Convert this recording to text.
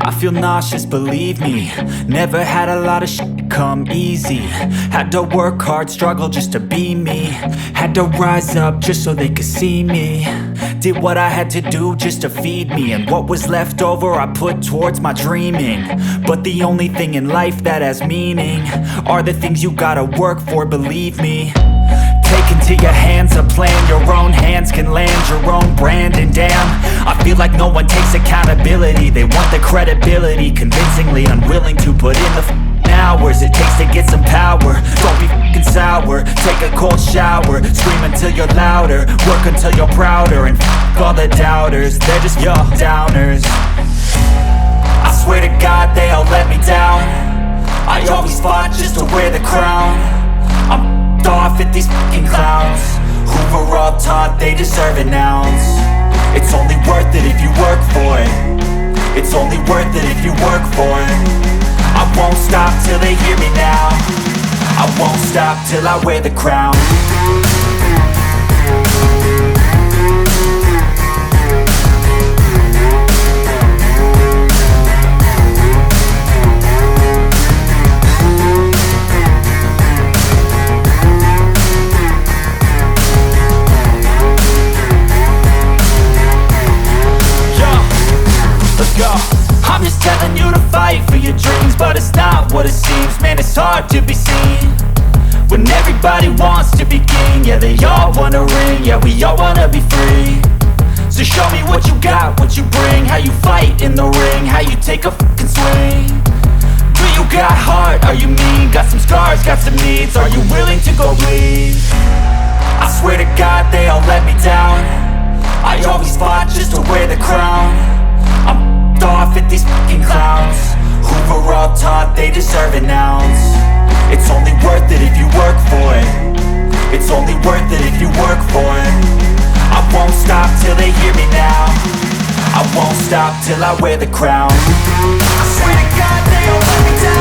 I feel nauseous, believe me. Never had a lot of shit come easy. Had to work hard, struggle just to be me. Had to rise up just so they could see me. Did what I had to do just to feed me. And what was left over I put towards my dreaming. But the only thing in life that has meaning are the things you gotta work for, believe me. Take into your hands a plan, your own hands can land your own brand. And damn, I feel like no one takes accountability. They want the credibility, convincingly unwilling to put in the hours it takes to get some power. Don't be f***ing sour, take a cold shower. Scream until you're louder, work until you're prouder. And f*** all the doubters, they're just your downers. I swear to God they all let me down. I always fought just to wear the crown. I'm off at these fucking clowns who were all taught they deserve an ounce. It's only worth it if you work for it. It's only worth it if you work for it. I won't stop till they hear me now. I won't stop till I wear the crown. I'm just telling you to fight for your dreams, but it's not what it seems. Man, it's hard to be seen when everybody wants to be king. Yeah, they all wanna ring, yeah, we all wanna be free. So show me what you got, what you bring, how you fight in the ring, how you take a fucking swing. Do you got heart, are you mean? Got some scars, got some needs, are you willing to go bleed? I swear to God they all let me down. I always fought just to wear the crown. I'm off at these fucking clowns who were all taught they deserve an ounce. It's only worth it if you work for it. It's only worth it if you work for it. I won't stop till they hear me now. I won't stop till I wear the crown. I swear to God they all let me down.